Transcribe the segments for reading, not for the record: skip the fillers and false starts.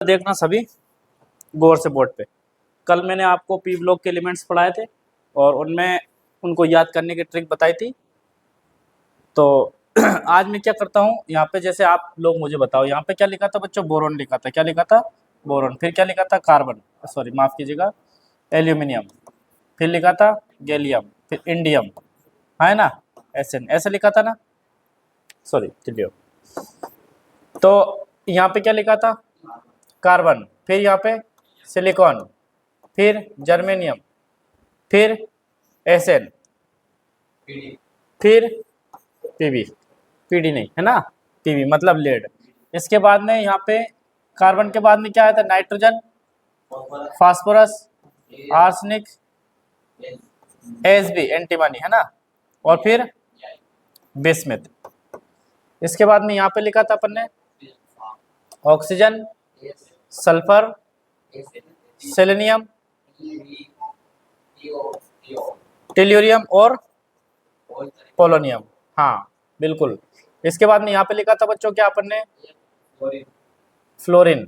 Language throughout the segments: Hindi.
देखना सभी गौर से बोर्ड पे। कल मैंने आपको पी ब्लॉक के एलिमेंट्स पढ़ाए थे और उनमें उनको याद करने की ट्रिक बताई थी। तो आज मैं क्या करता हूँ, यहाँ पे जैसे आप लोग मुझे बताओ, यहाँ पे क्या लिखा था बच्चों? बोरोन लिखा था। क्या लिखा था? बोरोन। फिर क्या लिखा था? कार्बन, सॉरी माफ कीजिएगा, एल्यूमिनियम। फिर लिखा था गैलियम, फिर इंडियम, है ना, एसएन, ऐसे लिखा था ना, सॉरी चलिए। तो यहाँ पे क्या लिखा था? कार्बन। फिर यहाँ पे सिलिकॉन, फिर जर्मेनियम, फिर एसएन, फिर पीबी, पीडी नहीं है ना, पीबी मतलब लेड। इसके बाद में यहाँ पे कार्बन के बाद में क्या आया था? Nitrogen, phosphorus, arsenic, SB antimony, है ना, और फिर बिस्मिथ। इसके बाद में यहाँ पे लिखा था अपन ने ऑक्सीजन, सल्फर, सेलेनियम, टेल्यूरियम और पोलोनियम। हाँ बिल्कुल। इसके बाद में यहाँ पे लिखा था बच्चों क्या अपन ने? Fluorine,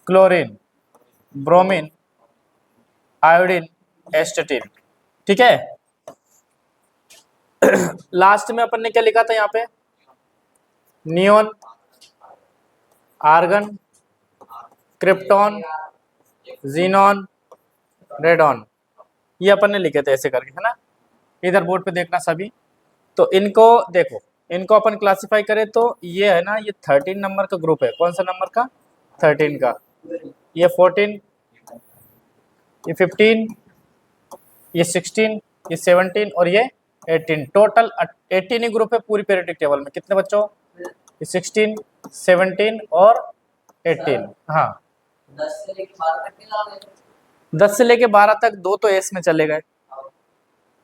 chlorine, bromine, iodine, एस्टेटिन। ठीक है। लास्ट में अपन ने क्या लिखा था यहाँ पे? Neon, argon, krypton, xenon, radon. ये अपन ने लिखे थे ऐसे करके, है ना। इधर बोर्ड पे देखना सभी। तो इनको देखो, इनको अपन क्लासिफाई करें तो ये है ना, ये 13 नंबर का ग्रुप है। कौन सा नंबर का? 13 का। ये 14, ये 15, ये 16, ये 17 और ये 18। टोटल 18 ही ग्रुप है पूरी पीरियोडिक टेबल में। कितने बच्चों? ये 16, 17 और 18। हाँ 10 से लेके 12 तक दो तो एस में चले गए,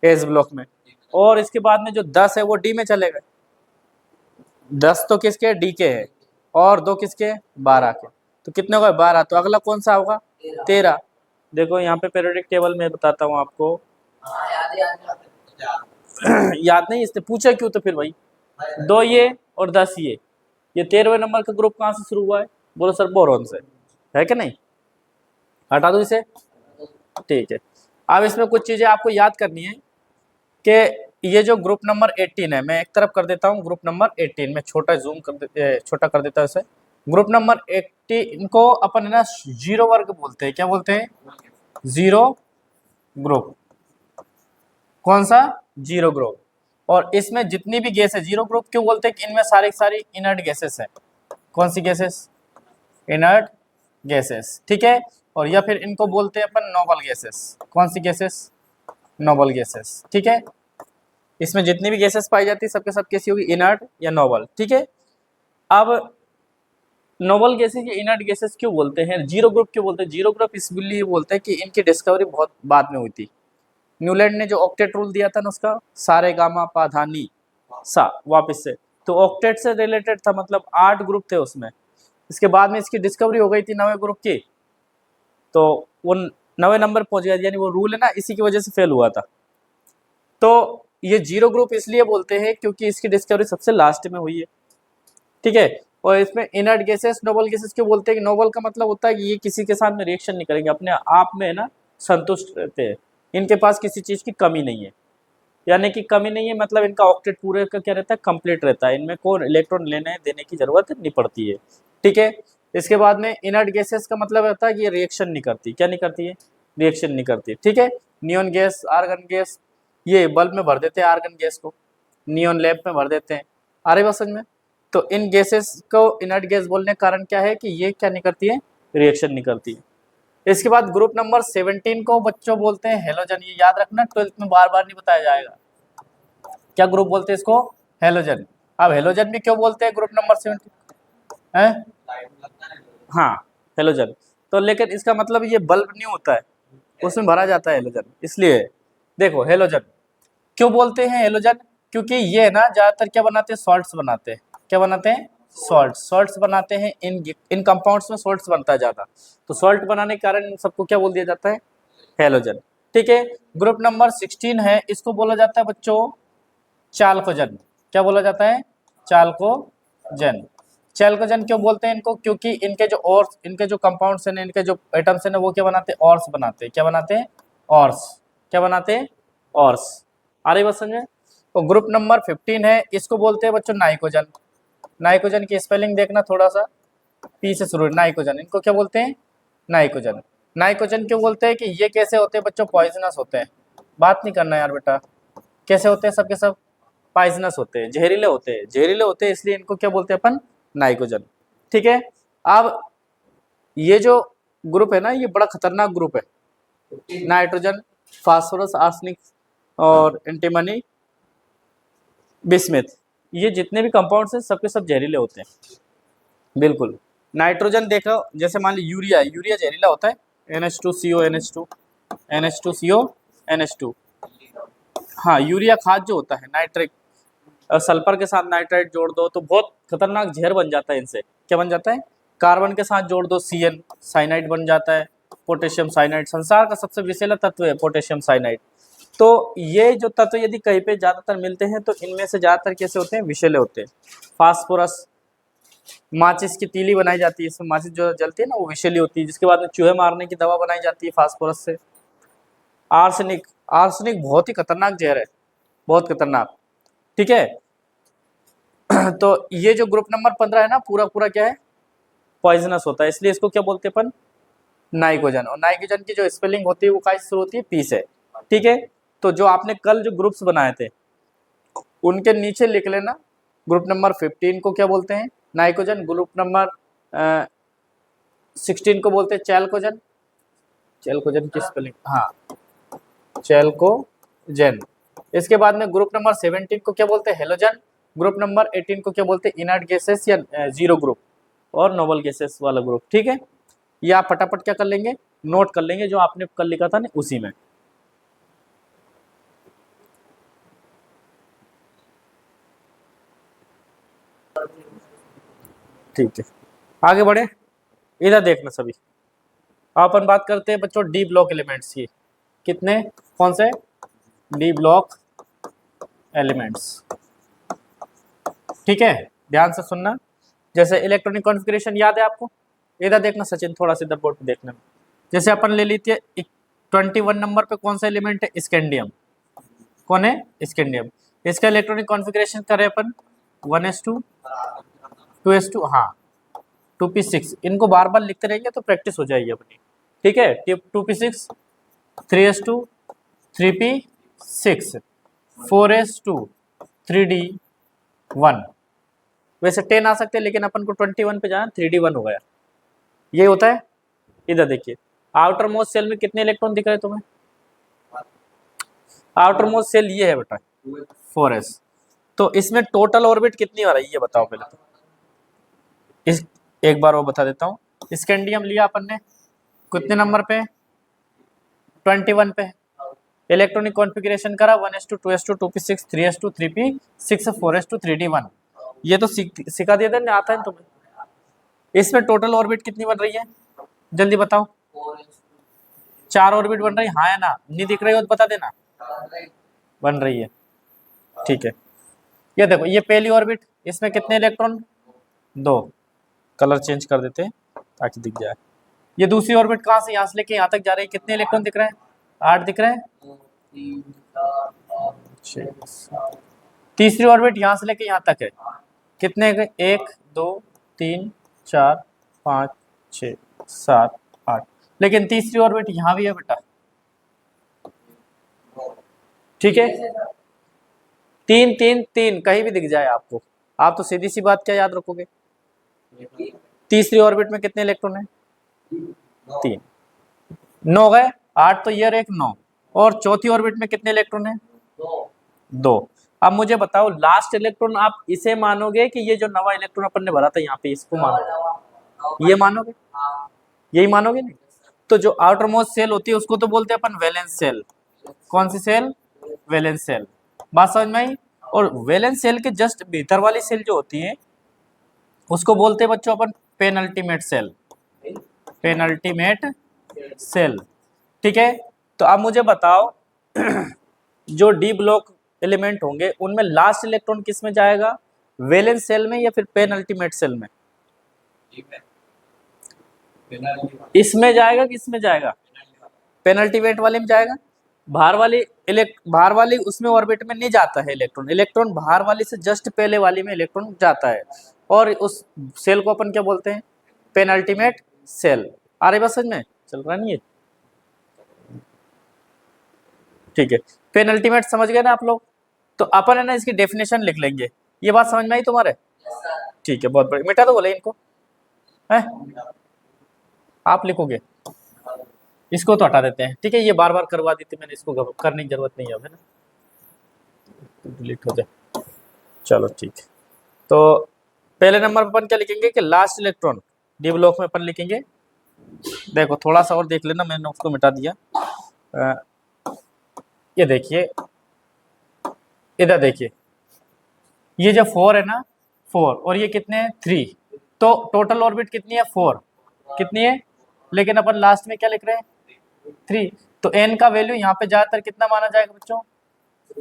एस ब्लॉक में, और इसके बाद में जो 10 है वो डी में चले गए। 10 तो किसके? डी के है, और दो किसके? 12 के। तो कितने हो गए? 12। तो अगला कौन सा होगा? 13। देखो यहाँ पे पीरियोडिक टेबल में बताता हूँ आपको। याद नहीं, इसने पूछा क्यों? तो फिर भाई 2 ये और 10 ये 13वें नंबर का ग्रुप कहाँ से शुरू हुआ है? बोलो सर बोरोन से, है कि नहीं? हटा दो इसे। ठीक है। अब इसमें कुछ चीजें आपको याद करनी है कि ये जो ग्रुप नंबर 18 है, मैं एक तरफ कर देता हूँ। ग्रुप नंबर 18 में छोटा जूम कर छोटा कर देता हूँ इसे। ग्रुप नंबर 18 को अपन है ना जीरो वर्ग बोलते हैं। क्या बोलते हैं? Zero group. कौन सा? Zero group. और इसमें जितनी भी गैस है, जीरो ग्रुप क्यों बोलते हैं? कि इनमें सारी सारी इनर्ट गैसेस है। कौन सी गैसेस? Inert gases. ठीक है। और या फिर इनको बोलते हैं अपन नोबल गैसेस। कौन सी गैसेस? Noble gases. ठीक है। इसमें जितनी भी गैसेस पाई जाती है सबके सब कैसी होगी? इनर्ट या नोबल। ठीक है। अब नोबल गैसेस या इनर्ट गैसेस क्यों बोलते हैं? जीरो ग्रुप क्यों बोलते हैं? जीरो ग्रुप इसलिए बोलते हैं कि इनकी डिस्कवरी बहुत बाद में हुई थी। न्यूलैंड ने जो ऑक्टेट रूल दिया था ना, उसका सारे गामा पा धा नी सा वापस से, तो ऑक्टेट से रिलेटेड था, मतलब 8 ग्रुप थे उसमें। इसके बाद में इसकी डिस्कवरी हो गई थी 9वें ग्रुप की, तो वो 9वें नंबर पहुंच गया, यानी वो रूल है ना, इसी की वजह से फेल हुआ था। तो ये जीरो ग्रुप इसलिए बोलते हैं क्योंकि इसकी डिस्कवरी सबसे लास्ट में हुई है। ठीक है। और इसमें इनर्ट गैसेस, नोबल गैसेस क्यों बोलते हैं? कि नोबल का मतलब होता है कि ये किसी के साथ में रिएक्शन नहीं करेंगे, अपने आप में ना संतुष्ट रहते हैं, इनके पास किसी चीज की कमी नहीं है। यानी कि कमी नहीं है मतलब इनका ऑक्टेट पूरे का क्या रहता है? कंप्लीट रहता है, इनमें कोई इलेक्ट्रॉन लेने देने की जरूरत नहीं पड़ती है। ठीक है। इसके बाद में इनर्ट गैसेस का मतलब रहता है कि ये रिएक्शन नहीं करती। क्या नहीं करती है? रिएक्शन नहीं करती। ठीक है। नियोन गैस, आर्गन गैस, ये बल्ब में भर देते हैं आर्गन गैस को, नियोन लैंप में भर देते हैं। आ रही बात समझ में? तो इन गैसेस को इनर्ट गैस बोलने का कारण क्या है? कि ये क्या नहीं करती है? रिएक्शन नहीं करती है। इसके बाद ग्रुप नंबर 17 को बच्चों बोलते हैं हेलोजन। ये याद रखना, 12th में बार बार नहीं बताया जाएगा। क्या ग्रुप बोलते हैं इसको? हेलोजन। अब हेलोजन भी क्यों बोलते हैं ग्रुप नंबर 17 है? हाँ हेलोजन। तो लेकिन इसका मतलब ये बल्ब नहीं होता है, उसमें भरा जाता है हेलोजन, इसलिए। देखो हेलोजन क्यों बोलते हैं हेलोजन? क्योंकि ये ना ज्यादातर क्या बनाते हैं? सॉल्ट्स बनाते हैं। क्या बनाते हैं? सॉल्ट्स बनाते हैं। इन कंपाउंड्स में सॉल्ट्स बनता है ज्यादा, तो सॉल्ट बनाने के कारण इन सबको क्या बोल दिया जाता है? हेलोजन। ठीक है। ग्रुप नंबर 16 है, इसको बोला जाता है बच्चों चाल्कोजन। क्या बोला जाता है? चाल्कोजन। चैल्कोजेन क्यों बोलते हैं इनको? क्योंकि इनके जो कंपाउंड्स हैं, इनके जो एटम्स हैं वो क्या बनाते हैं? ऑर्स बनाते हैं। क्या बनाते हैं? ऑर्स। क्या बनाते हैं? ऑर्स। आ रही बात समझ में? तो ग्रुप नंबर 15 है, इसको बोलते हैं बच्चों नाइट्रोजन। नाइट्रोजन की स्पेलिंग देखना थोड़ा सा, पी से शुरू। नाइट्रोजन, इनको क्या बोलते हैं? नाइट्रोजन। नाइट्रोजन क्यों बोलते हैं? कि ये कैसे होते हैं बच्चों? पॉइजनस होते हैं। बात नहीं करना यार बेटा, कैसे होते हैं? सबके सब पॉइजनस होते हैं, जहरीले होते हैं। जहरीले होते हैं इसलिए इनको क्या बोलते हैं अपन? नाइट्रोजन। ठीक है। अब ये जो ग्रुप है ना, ये बड़ा खतरनाक ग्रुप है। नाइट्रोजन, फास्फोरस, आर्सेनिक और एंटीमनी, बिस्मथ, ये जितने भी कंपाउंड्स हैं सबके सब जहरीले होते हैं। बिल्कुल। नाइट्रोजन देखो, जैसे मान ली यूरिया, यूरिया जहरीला होता है। NH2CO NH2 NH2CO NH2। हाँ, यूरिया खाद जो होता है नाइट्रिक, और सल्फर के साथ नाइट्राइट जोड़ दो तो बहुत खतरनाक जहर बन जाता है इनसे। क्या बन जाता है? कार्बन के साथ जोड़ दो CN, साइनाइड बन जाता है। पोटेशियम साइनाइड संसार का सबसे विषैला तत्व है पोटेशियम साइनाइड। तो ये जो तत्व यदि कहीं पे ज्यादातर मिलते हैं तो इनमें से ज्यादातर कैसे होते हैं? विषैले होते हैं। फास्फोरस, माचिस की तीली बनाई जाती है, इसमें माचिस जो जलती है ना वो विषैली होती है, जिसके बाद में चूहे मारने की दवा बनाई जाती है फास्फोरस से। आर्सेनिक, आर्सेनिक बहुत ही खतरनाक जहर है, बहुत खतरनाक। ठीक है। तो ये जो ग्रुप नंबर 15 है ना, पूरा पूरा क्या है? पॉइजनस होता है, इसलिए इसको क्या बोलते हैं अपन? नाइट्रोजन। और नाइट्रोजन की जो स्पेलिंग होती है वो कहाँ से शुरू होती है? पी से। ठीक है। तो जो आपने कल जो ग्रुप्स बनाए थे उनके नीचे लिख लेना, ग्रुप नंबर 15 को क्या बोलते हैं? नाइट्रोजन। ग्रुप नंबर 16 को बोलते हैं चैल्कोजन। चैल्कोजन की स्पेलिंग, हाँ, चैल्कोजन। इसके बाद में ग्रुप नंबर 17 को क्या बोलते हैं? हेलोजन। ग्रुप नंबर 18 को क्या बोलते हैं? इनर्ट गैसेस या जीरो ग्रुप और नोबल गैसेस वाला ग्रुप। ठीक है। ये आप फटाफट क्या कर लेंगे? नोट कर लेंगे जो आपने कल लिखा था ना उसी में। ठीक है, आगे बढ़े। इधर देखना सभी, अपन बात करते हैं बच्चों डी ब्लॉक एलिमेंट्स की। कितने? कौन से? D block elements. ठीक है, ध्यान से सुनना। जैसे इलेक्ट्रॉनिक कॉन्फ़िगरेशन याद है आपको? इधर देखना सचिन, थोड़ा सा इधर बोर्ड पे देखना। जैसे अपन ले लीजिए 21 नंबर पे कौन सा एलिमेंट है? स्कैंडियम। कौन है? स्कैंडियम। इसका इलेक्ट्रॉनिक कॉन्फ़िगरेशन करें अपन 1s2 2s2, हाँ 2p6। इनको बार बार लिखते रहेंगे तो प्रैक्टिस हो जाएगी अपनी। ठीक है। 2p6, 3s2 3p6, 4s2 3d1। वैसे 10 आ सकते हैं लेकिन अपन को 21 पे जाना, 3d1 हो गया। ये होता है। इधर देखिए, आउटर मोस्ट सेल में कितने इलेक्ट्रॉन दिख रहे हैं तुम्हें? आउटर मोस्ट सेल ये है बेटा 4s। तो इसमें टोटल ऑर्बिट कितनी आ रही है ये बताओ पहले तो। इस एक बार वो बता देता हूँ। स्कैंडियम लिया अपन ने, कितने नंबर पे? 21 पे। इलेक्ट्रॉनिक कॉन्फ़िगरेशन करा 1s2 2s2 2p6 3s2 3p6 4s2 3d1। ये तो सिखा दिया था, आता है तुम्हें। इसमें टोटल ऑर्बिट कितनी बन रही है? जल्दी बताओ। 4 ऑर्बिट बन रही है, हाँ या ना? नहीं दिख रही हो तो बता देना। बन रही है। ठीक है। ये देखो, ये पहली ऑर्बिट, इसमें कितने इलेक्ट्रॉन? 2। कलर चेंज कर देते हैं ताकि दिख जाए। ये दूसरी ऑर्बिट कहाँ से यहाँ से लेके यहाँ तक जा रही है, कितने इलेक्ट्रॉन दिख रहे हैं? 8 दिख रहे हैं। तीसरी ऑर्बिट यहाँ से लेके यहाँ तक है, कितने? 1 2 3 4 5 6 7 8। लेकिन तीसरी ऑर्बिट यहाँ भी है बेटा। ठीक है। 3 3 3 कहीं भी दिख जाए आपको, आप तो सीधी सी बात क्या याद रखोगे? तीसरी ऑर्बिट में कितने इलेक्ट्रॉन है? 3। 9 गए, 8 तो ये और 1 9। और चौथी ऑर्बिट में कितने इलेक्ट्रॉन है? 2। अब मुझे बताओ लास्ट इलेक्ट्रॉन आप इसे मानोगे कि ये जो नवा इलेक्ट्रॉन अपन ने भरा था यहाँ पे इसको मानोगे? ये मानोगे? यही मानोगे नहीं? तो जो आउटर मोस्ट सेल होती है उसको तो बोलते हैं अपन वैलेंस सेल। कौन सी सेल? Valence shell. बात समझ में आई? और वैलेंस सेल के जस्ट भीतर वाली सेल जो होती है उसको बोलते हैं बच्चों अपन पेनल्टीमेट सेल। Penultimate shell. ठीक है। तो अब मुझे बताओ जो डी ब्लॉक एलिमेंट होंगे उनमें लास्ट इलेक्ट्रॉन किस में जाएगा? वैलेंस सेल में या फिर पेनल्टीमेट सेल में? इसमें जाएगा कि इसमें जाएगा? पेनल्टी वेट वाले में जाएगा। बाहर वाली उसमें ऑर्बिट में नहीं जाता है इलेक्ट्रॉन। इलेक्ट्रॉन बाहर वाली से जस्ट पहले वाली में इलेक्ट्रॉन जाता है, और उस सेल को अपन क्या बोलते हैं? Penultimate shell. आ रही बात समझ में? चल रहा नहीं है? ठीक है, पेनल्टीमेट समझ गए ना आप लोग? तो अपन है ना इसकी डेफिनेशन लिख लेंगे। ये बात समझ में आई तुम्हारे? ठीक है, बहुत बढ़िया। मिटा दो बोले इनको है, आप लिखोगे, इसको तो हटा देते हैं। ठीक है, ये बार बार करवा दी थी मैंने, इसको करने की जरूरत नहीं है अब, है ना? डिलीट हो जाए। चलो ठीक है, तो पहले नंबर पर अपन क्या लिखेंगे कि लास्ट इलेक्ट्रॉन डी ब्लॉक में अपन लिखेंगे। देखो थोड़ा सा और देख लेना, मैंने उसको मिटा दिया। ये देखिए, इधर देखिए, ये जो 4 है ना, 4 और ये कितने हैं? 3। तो टोटल ऑर्बिट कितनी है? 4। कितनी है? लेकिन अपन लास्ट में क्या लिख रहे हैं? 3। तो n का वैल्यू यहाँ पे ज्यादातर कितना माना जाएगा बच्चों?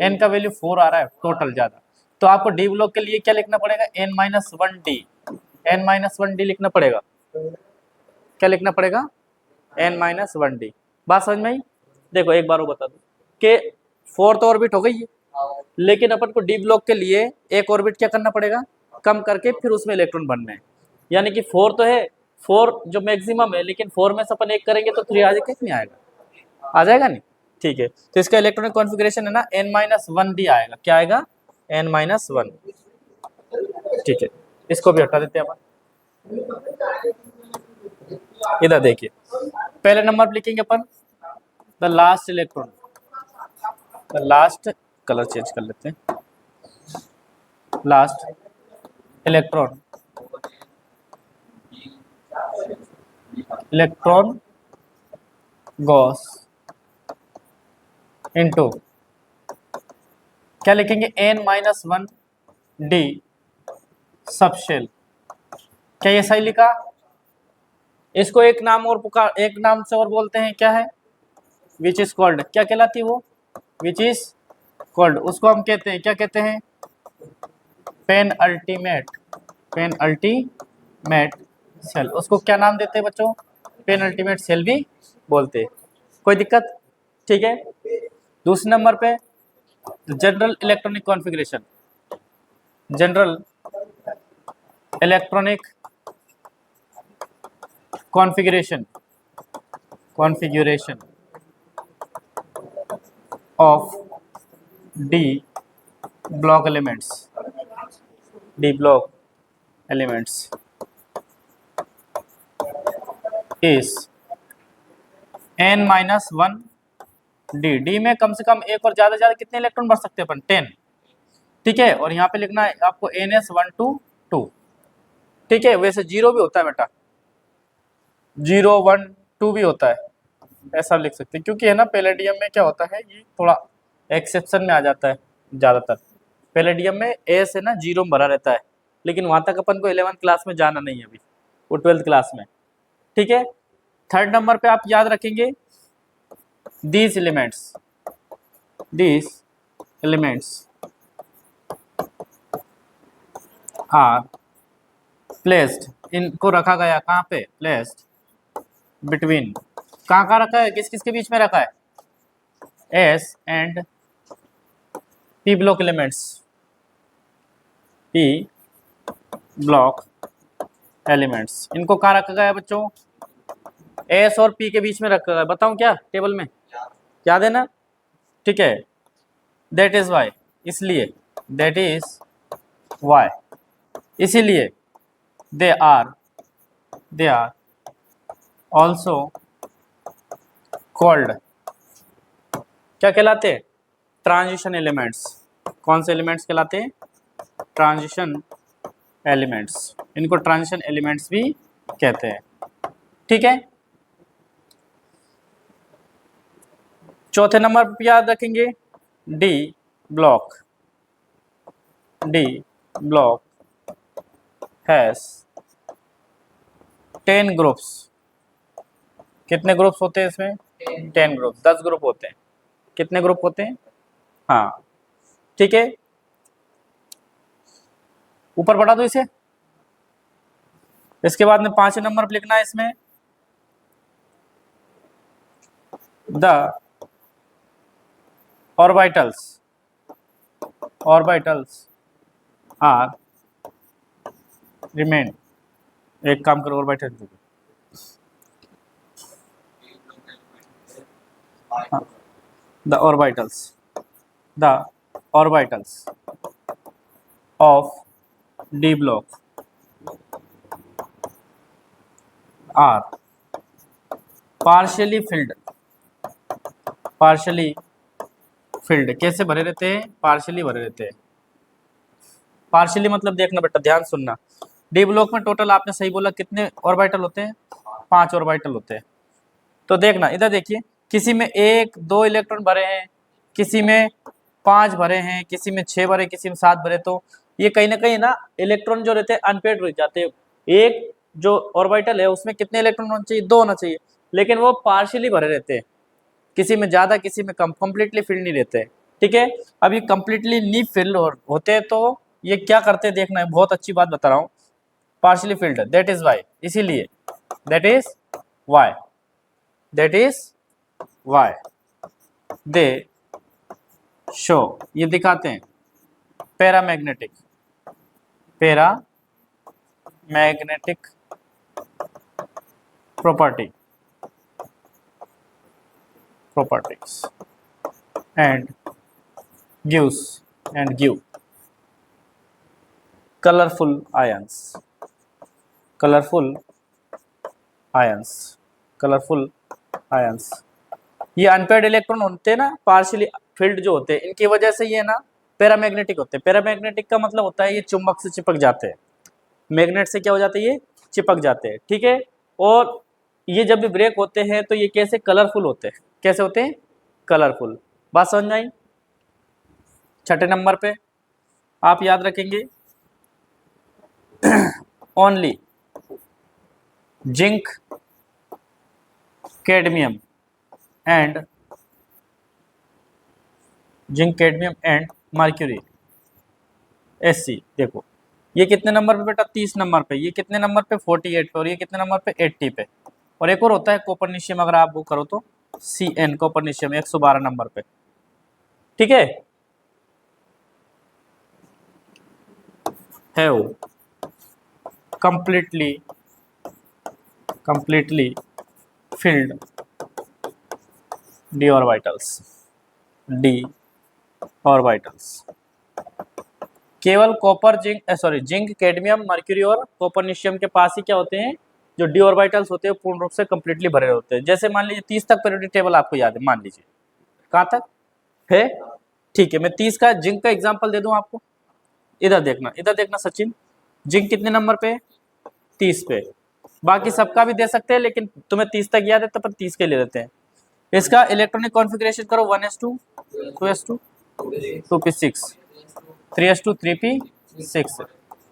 n का वैल्यू 4 आ रहा है टोटल ज्यादा। तो आपको डी ब्लॉक के लिए क्या लिखना पड़ेगा? n-1d। n-1d लिखना पड़ेगा। क्या लिखना पड़ेगा? n-1d। बात समझ में आई? देखो एक बार वो बता दो कि 4th ऑर्बिट हो गई है, लेकिन अपन को डी ब्लॉक के लिए एक ऑर्बिट क्या करना पड़ेगा? कम करके फिर उसमें इलेक्ट्रॉन बनने हैं। यानी कि 4 तो है, 4 जो मैक्सिमम है, लेकिन 4 में से अपन एक करेंगे तो 3 आ जाएगा, कितनी आएगा? आ जाएगा नहीं? ठीक है, तो इसका इलेक्ट्रॉनिक कॉन्फ़िगरेशन है ना n-1d आएगा। क्या आएगा? n-1। ठीक है, इसको भी हटा देते हैं अपन। इधर देखिए, पहले नंबर पर लिखेंगे upon the last electron. The last, colour change कर लेते हैं, लास्ट इलेक्ट्रॉन, इलेक्ट्रॉन गोस इनटू, क्या लिखेंगे? n-1d subshell. क्या ये सही लिखा? इसको एक नाम और एक नाम से और बोलते हैं, क्या है? विच इज कॉल्ड, क्या कहलाती है वो? विच इज कॉल्ड, उसको हम कहते हैं, क्या कहते हैं? Penultimate, penultimate shell. उसको क्या नाम देते हैं बच्चों? पेनल्टीमेट सेल भी बोलते हैं। कोई दिक्कत? ठीक है, दूसरे नंबर पे general electronic configuration, general electronic configuration, configuration of d block elements, D block elements is n-1d। D में कम से कम एक और ज्यादा कितने इलेक्ट्रॉन भर सकते हैं अपन? 10। ठीक है, और यहाँ पे लिखना है आपको ns122। ठीक है, वैसे 0 भी होता है बेटा, 0 1 2 भी होता है, ऐसा लिख सकते हैं। क्योंकि है ना पैलेडियम में क्या होता है, ये थोड़ा एक्सेप्शन में आ जाता है ज्यादातर। पैलेडियम में ए से ना 0 भरा रहता है, लेकिन वहां तक अपन को 11th क्लास में जाना नहीं है अभी, वो 12th क्लास में। ठीक है, थर्ड नंबर पे आप याद रखेंगे these elements are placed, इनको रखा गया कहाँ पे? placed between, कहाँ रखा है? किस किस के बीच में रखा है? S and P block elements, P block elements, इनको कहाँ रखा गया है बच्चों? S और P के बीच में रखा गया है। बताऊं क्या टेबल में? याद है ना? ठीक है, दैट इज वाई, इसलिए, दैट इज वाई, इसीलिए दे आर ऑल्सो कॉल्ड, क्या कहलाते हैं? Transition elements. कौन से एलिमेंट्स कहलाते हैं? Transition elements. इनको ट्रांजिशन एलिमेंट्स भी कहते हैं। ठीक है, चौथे नंबर पर याद रखेंगे डी ब्लॉक हैज 10 ग्रुप्स। कितने ग्रुप्स होते हैं इसमें? 10 ग्रुप, 10 ग्रुप होते हैं। कितने ग्रुप होते हैं? हाँ, ठीक है, ऊपर बढ़ा दो इसे। इसके बाद में 5वें नंबर पर लिखना है इसमें द ऑर्बिटल्स आर रिमेन। एक काम करो orbital the orbitals of d block are partially filled. कैसे भरे रहते हैं? पार्शियली भरे रहते हैं। पार्शियली मतलब देखना बेटा, ध्यान सुनना। डी ब्लॉक में टोटल आपने सही बोला कितने ऑर्बिटल होते हैं? 5 ऑर्बिटल होते हैं। तो देखना इधर देखिए, किसी में 1 2 इलेक्ट्रॉन भरे हैं, किसी में 5 भरे हैं, किसी में 6 भरे, किसी में 7 भरे। तो ये कहीं ना कहीं ना इलेक्ट्रॉन जो रहते हैं अनपेड रह जाते हैं। एक जो ऑर्बिटल है उसमें कितने इलेक्ट्रॉन होना चाहिए? 2 होना चाहिए, लेकिन वो पार्शियली भरे रहते हैं, किसी में ज्यादा किसी में कम, कंप्लीटली फिल नहीं रहते। ठीक है, अब ये कंप्लीटली नहीं फिल होते हैं तो ये क्या करते हैं देखना है, बहुत अच्छी बात बता रहा हूँ। Partially filled, that is why, इसीलिए that is why they show, ये दिखाते हैं paramagnetic properties and give colorful ions। ये अनपेड इलेक्ट्रॉन होते हैं ना, पार्शियली फील्ड जो होते हैं, इनकी वजह से ये ना पैरामैग्नेटिक होते हैं। पैरामैग्नेटिक का मतलब होता है ये चुंबक से चिपक जाते हैं, मैग्नेट से क्या हो जाते हैं? ये चिपक जाते हैं। ठीक है, और ये जब भी ब्रेक होते हैं तो ये कैसे कलरफुल होते हैं? कैसे होते हैं? कलरफुल। बात समझ में आई? 6ठे नंबर पे आप याद रखेंगे only zinc cadmium and mercury Sc। देखो ये कितने नंबर पे बेटा? 30 नंबर पे। ये कितने नंबर पे? 48 पे। और ये कितने नंबर पे? 80 पे। और एक और होता है कोपरनिशियम, अगर आप वो करो तो Cn कोपरनिशियम 112 नंबर पे। ठीक है, have completely filled d orbitals। केवल कॉपर जिंक कैडमियम मर्क्यूरी और कोपरनिशियम के पास ही क्या होते हैं? जो डी ऑर्बिटल्स होते हैं पूर्ण रूप से कंप्लीटली भरे होते हैं। जैसे मान लीजिए 30 तक पीरियोडिक टेबल आपको याद है, मान लीजिए कहाँ तक है? ठीक है, मैं 30 का जिंक का एग्जांपल दे दूं आपको। इधर देखना सचिन, जिंक कितने नंबर पे? 30 पे। बाकी सबका भी दे सकते हैं, लेकिन तुम्हें 30 तक याद है तो अपन 30 के ले लेते हैं। इसका इलेक्ट्रॉनिक कॉन्फ़िगरेशन करो 1s2 2s2 2p6 3s2 3p6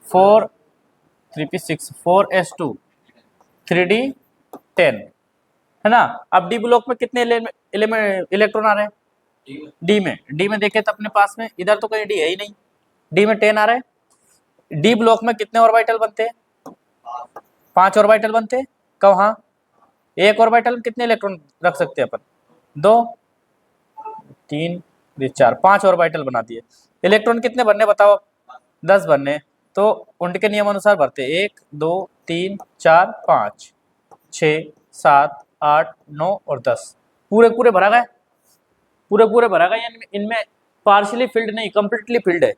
4 3p6 4s2 3d10 है ना। अब डी ब्लॉक में कितने इलेक्ट्रॉन आ रहे हैं? डी में देखे तो अपने पास में इधर तो कहीं डी है ही नहीं, डी में 10 आ रहा है। डी ब्लॉक में कितने ऑर्बिटल बनते हैं? 5 ऑर्बिटल बनते हैं। कहाँ? एक ऑर्बिटल में कितने इलेक्ट्रॉन रख सकते हैं अपन? 2 3 4 5 ऑर्बिटल बना दिए। इलेक्ट्रॉन कितने भरने बताओ? 10 भरने। तो उनके नियम अनुसार भरते 1 2 3 4 5 6 7 8 9 और 10। पूरे भरा गए, पूरे भरा गए। इनमें पार्शियली फिल्ड नहीं, कंप्लीटली फिल्ड है।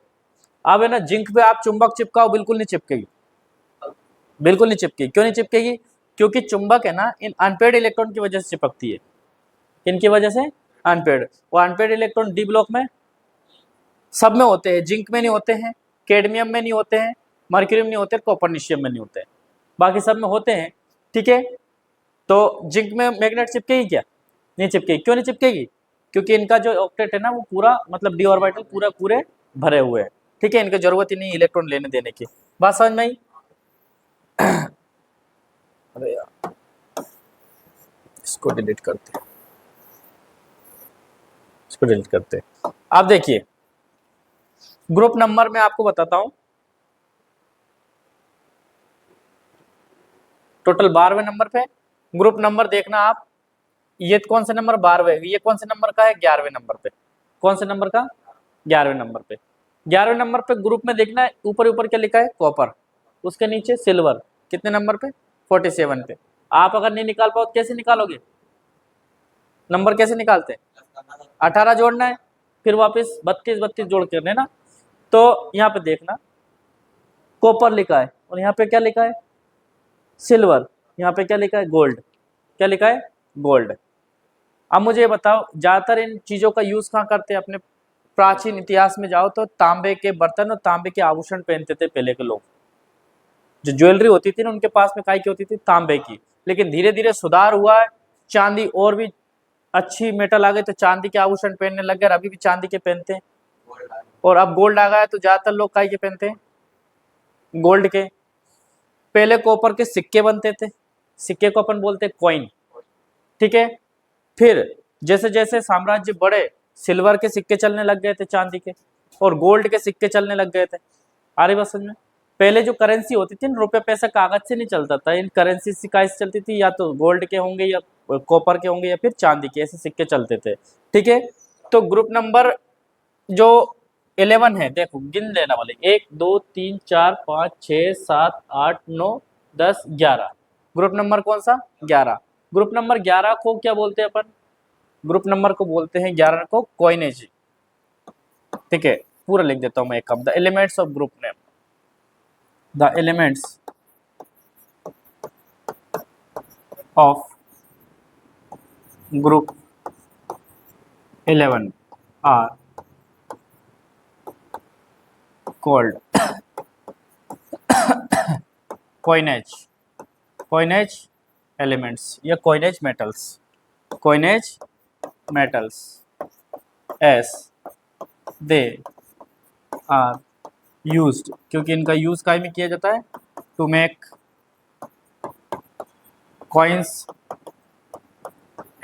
अब है ना, जिंक पे आप चुंबक चिपकाओ, बिल्कुल नहीं चिपकेगी, बिल्कुल नहीं चिपकेगी। क्यों नहीं चिपकेगी? क्योंकि चुंबक है ना इन अनपेड इलेक्ट्रॉन की वजह से चिपकती है। इनकी वजह से अनपेड, वो अनपेड इलेक्ट्रॉन डी ब्लॉक में सब में होते हैं, जिंक में नहीं होते हैं, कैडमियम में नहीं होते हैं, मर्क्यूरी में नहीं होते, कोपरनिशियम में नहीं होते हैं, बाकी सब में होते हैं। ठीक है, तो जिंक में मैग्नेट चिपकेगी क्या? नहीं चिपकेगी। क्यों नहीं चिपकेगी? क्योंकि इनका जो ऑक्टेट है ना वो पूरा मतलब डी ऑर्बिटल पूरे भरे हुए हैं। ठीक है, इनकी जरूरत ही नहीं इलेक्ट्रॉन लेने देने की। बात समझ में आई? अरे यार, इसको डिलीट करते हैं, इसको डिलीट करते हैं। आप देखिए ग्रुप नंबर में आपको बताता हूं, टोटल 12वें नंबर पे। ग्रुप नंबर देखना आप, ये कौन से नंबर 12वें, ये कौन से नंबर का है 11वें नंबर पे, कौन से नंबर का 11वें नंबर पे। 11वें नंबर पे ग्रुप में देखना है, ऊपर ऊपर क्या लिखा है कॉपर, उसके नीचे सिल्वर, कितने नंबर पे 47 पे। आप अगर नहीं निकाल पाओ तो कैसे निकालोगे, नंबर कैसे निकालते हैं, 18 जोड़ना है, फिर वापस 32 32 जोड़ करने ना। तो यहाँ पे देखना कॉपर लिखा है और यहाँ पे क्या लिखा है सिल्वर, यहाँ पे क्या लिखा है गोल्ड, क्या लिखा है गोल्ड। अब मुझे ये बताओ ज्यादातर इन चीजों का यूज कहाँ करते हैं, अपने प्राचीन इतिहास में जाओ तो तांबे के बर्तन और तांबे के आभूषण पहनते थे पहले के लोग। जो ज्वेलरी होती थी ना उनके पास में काय की होती थी, तांबे की। लेकिन धीरे धीरे सुधार हुआ है, चांदी और भी अच्छी मेटल आ गई तो चांदी के आभूषण पहनने लग गए, अभी भी चांदी के पहनते हैं। और अब गोल्ड आ गया है तो ज्यादातर लोग काय के पहनते हैं, गोल्ड के। पहले कॉपर के सिक्के बनते थे, सिक्के को अपन बोलते हैं कॉइन, ठीक है। फिर जैसे जैसे साम्राज्य बढ़े सिल्वर के सिक्के चलने लग गए थे, चांदी के, और गोल्ड के सिक्के चलने लग गए थे। आ रही बात समझ में। पहले जो करेंसी होती थी रुपये पैसा कागज से नहीं चलता था, इन करेंसी से कैसे चलती थी, या तो गोल्ड के होंगे या कॉपर के होंगे या फिर चांदी के, ऐसे सिक्के चलते थे, ठीक है। तो ग्रुप नंबर जो 11 है देखो गिन लेना वाले, 1 2 3 4 5 6 7 8 9 10 11। ग्रुप नंबर कौन सा 11। ग्रुप नंबर 11 को क्या बोलते हैं अपन, ग्रुप नंबर को बोलते हैं 11 को कॉइनेज, ठीक है। पूरा लिख देता हूं मैं एक, the elements of group name, the elements of group 11 are called coinage, coinage elements या coinage metals, coinage metals as they are used, क्योंकि इनका यूज काय में किया जाता है, to make coins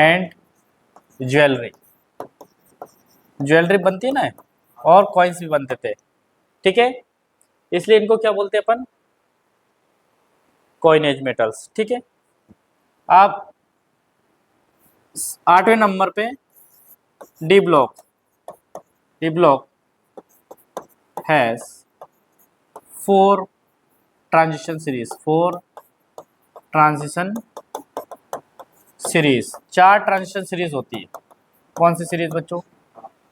and jewellery, jewellery बनती है ना और कॉइन्स भी बनते थे, ठीक है। इसलिए इनको क्या बोलते हैं अपन, कॉइनेज मेटल्स, ठीक है। आप 8वें नंबर पे D block, D block has 4 transition series, 4 transition series, 4 transition series होती है। कौन सी सीरीज बच्चों,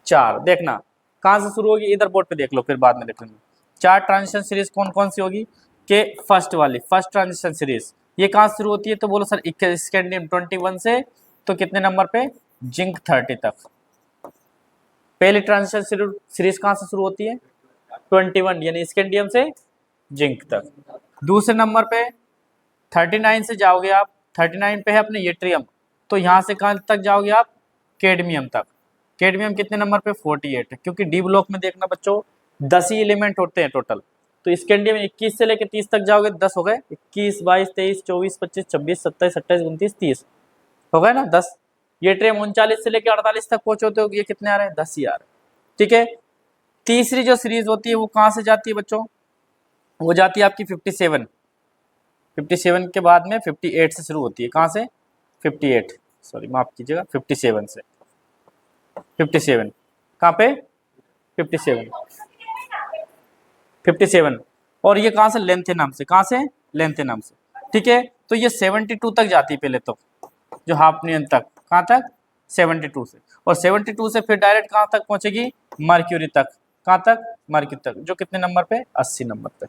4। देखना कहां से शुरू होगी, इधर बोर्ड पे देख लो फिर बाद में देख लेंगे। 4 ट्रांजिशन सीरीज कौन कौन सी होगी, के फर्स्ट वाली, फर्स्ट ट्रांजिशन सीरीज ये कहां से शुरू होती है, तो बोलो सर स्कैंडियम 21 से तो कितने नंबर पे, जिंक 30 तक। पहली ट्रांजिशन सीरीज कहां से शुरू होती है, 21 यानी स्कैंडियम से जिंक तक। दूसरे नंबर पे 39 से जाओगे आप, 39 पे है अपने येट्रियम, तो यहां से कहां तक जाओगे आप, कैडमियम तक। कैडमियम कितने नंबर पे, 48 है, क्योंकि डी ब्लॉक में देखना बच्चों 10 ही एलिमेंट होते हैं टोटल, तो स्कैंडियम 21 से लेकर 30 तक जाओगे 10 हो गए, 21 22 23 24 25 26 27 28 29 30 हो गए ना 10। येट्रियम 39 से लेकर 48 तक पहुंचे तो ये कितने आ रहे हैं, 10 ही आ रहे हैं, ठीक है। तीसरी जो सीरीज होती है वो कहां से जाती है बच्चों, वो जाती है आपकी 57, 57 के बाद में 58 से शुरू होती है, कहां से 58, सॉरी माफ कीजिएगा 57 से, 57 कहां पे 57, 57 और ये कहां से, लेंथेनम से, कहां से लेंथेनम से, ठीक है। तो ये 72 तक जाती है पहले तो, जो हाफनियन तक, कहां तक 72 से, और 72 से फिर डायरेक्ट कहां तक पहुंचेगी, मर्क्यूरी तक, कहां तक मर्क्यूरी तक, जो कितने नंबर पे 80 नंबर तक।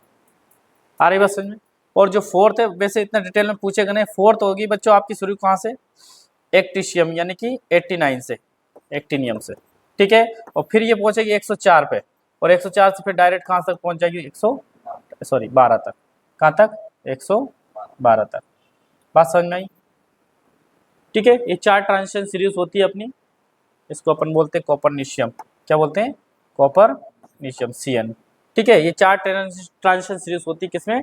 आ रही बात समझ में। और जो फोर्थ है वैसे इतना डिटेल में पूछेगा नहीं, फोर्थ होगी बच्चों आपकी शुरू कहां से, एक्टिशियम यानी कि 89 से, एक्टिनियम से, ठीक है। और फिर ये पहुंचेगी 104 पे, और 104 से फिर डायरेक्ट कहां तक पहुंच जाएगी, 12 तक, कहां तक 112 तक। बात समझ में आई, ठीक है। ये 4 ट्रांजिशन सीरीज होती है अपनी, इसको अपन बोलते हैं कॉपरनिशियम, क्या बोलते हैं, कॉपरनिशियम CN, ठीक है। ये 4 ट्रांजिशन सीरीज होती है किसमें,